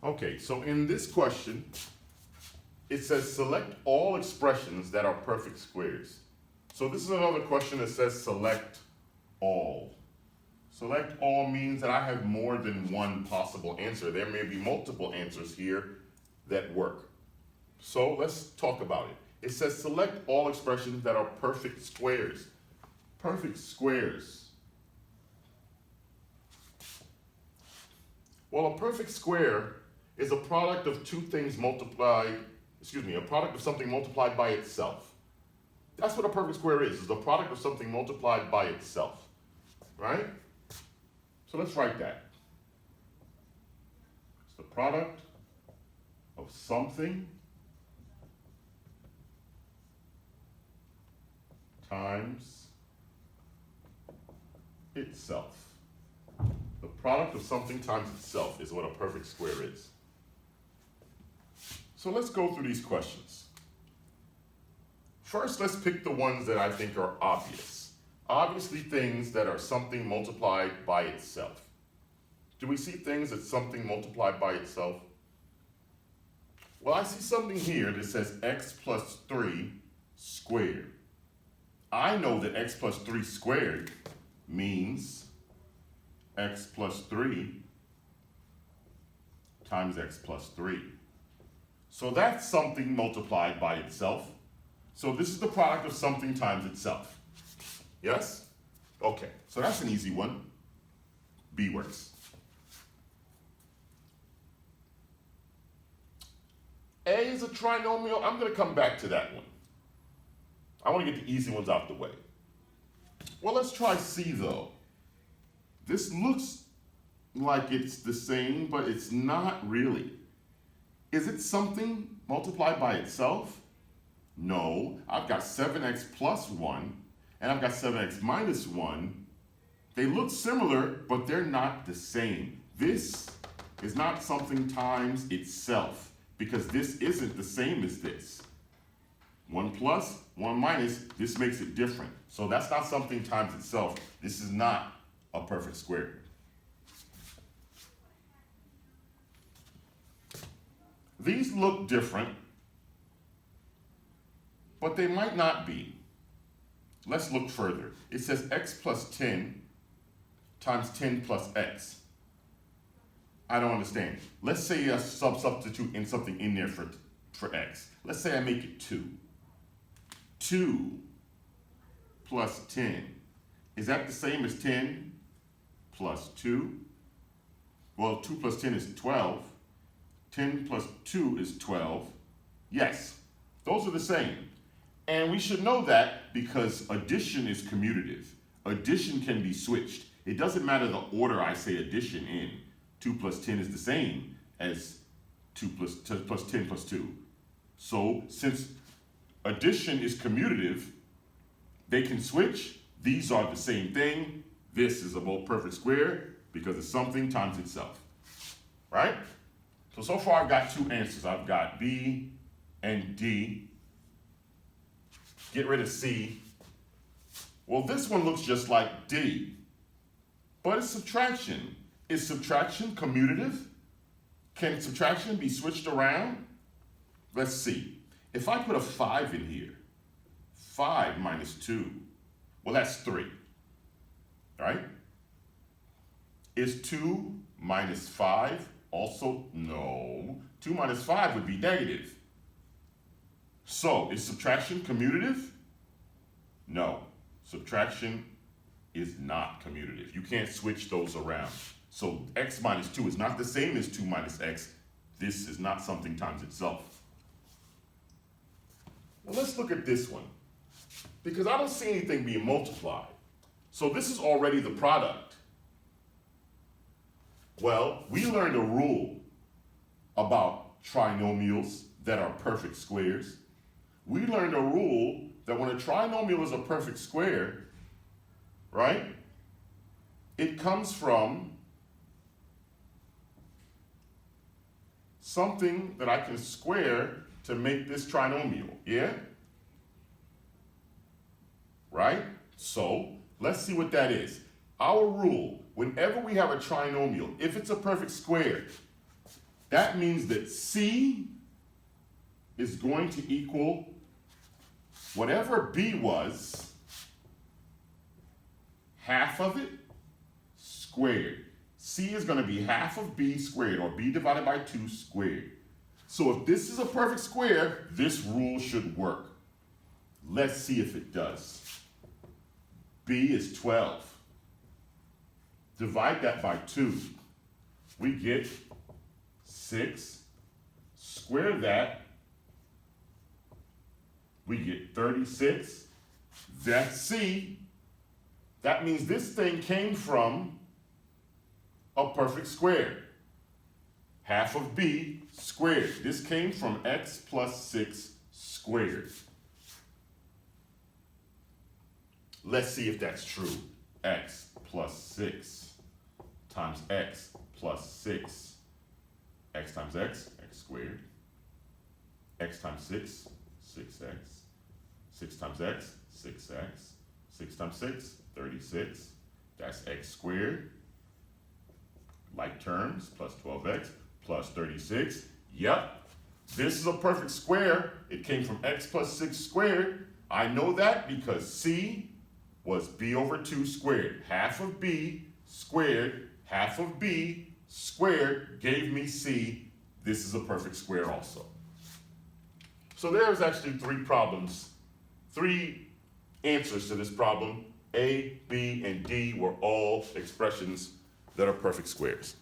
Okay, so in this question, it says select all expressions that are perfect squares. So this is another question that says select all. Select all means that I have more than one possible answer. There may be multiple answers here that work. So let's talk about it. It says select all expressions that are perfect squares. Perfect squares. Well, a perfect square is a product of two things multiplied, a product of something multiplied by itself. That's what a perfect square is the product of something multiplied by itself, right? So let's write that. It's the product of something times itself. The product of something times itself is what a perfect square is. So let's go through these questions. First, let's pick the ones that I think are obvious. Obviously things that are something multiplied by itself. Do we see things that's something multiplied by itself? Well, I see something here that says x plus 3 squared. I know that x plus 3 squared means x plus 3 times x plus 3. So that's something multiplied by itself. So this is the product of something times itself. Yes? Okay, so that's an easy one. B works. A is a trinomial. I'm going to come back to that one. I want to get the easy ones out the way. Well, let's try C though. This looks like it's the same, but it's not really. Is it something multiplied by itself? No, I've got 7x plus 1, and I've got 7x minus 1. They look similar, but they're not the same. This is not something times itself, because this isn't the same as this. 1 plus, 1 minus, this makes it different. So that's not something times itself. This is not a perfect square. These look different, but they might not be. Let's look further. It says x plus 10 times 10 plus x. I don't understand. Let's say I substitute in something in there for x. Let's say I make it 2. 2 plus 10. Is that the same as 10 plus 2? Well, 2 plus 10 is 12. 10 plus 2 is 12. Yes, those are the same. And we should know that because addition is commutative. Addition can be switched. It doesn't matter the order I say addition in. 2 plus 10 is the same as 2 plus 10 plus 2. So since addition is commutative, they can switch. These are the same thing. This is a perfect square because it's something times itself, right? So far I've got 2 answers. I've got B and D. Get rid of C. Well, this one looks just like D, but it's subtraction. Is subtraction commutative? Can subtraction be switched around? Let's see. If I put a 5 in here, 5 minus 2, well, that's 3, right? Is 2 minus 5 also? No. 2 minus 5 would be negative. So, is subtraction commutative? No. Subtraction is not commutative. You can't switch those around. So, x minus 2 is not the same as 2 minus x. This is not something times itself. Well, let's look at this one. Because I don't see anything being multiplied. So, this is already the product. Well, we learned a rule about trinomials that are perfect squares. We learned a rule that when a trinomial is a perfect square, right, it comes from something that I can square to make this trinomial, yeah? Right? So, let's see what that is. Our rule, whenever we have a trinomial, if it's a perfect square, That means that C is going to equal whatever B was, half of it squared. C is going to be half of B squared, or B divided by 2 squared. So if this is a perfect square, this rule should work. Let's see if it does. B is 12. Divide that by 2. We get 6. Square that. We get 36. That's C. That means this thing came from a perfect square. Half of B squared. This came from x plus 6 squared. Let's see if that's true. X plus 6 times x plus 6. X times x, x squared. X times 6, 6x. 6 times x, 6x. 6 times 6, 36. That's x squared. Like terms, plus 12x, plus 36. Yep, this is a perfect square. It came from x plus 6 squared. I know that because C was b over 2 squared. Half of b squared, half of b squared gave me C. This is a perfect square also. So there's actually 3 problems, 3 answers to this problem. A, B, and D were all expressions that are perfect squares.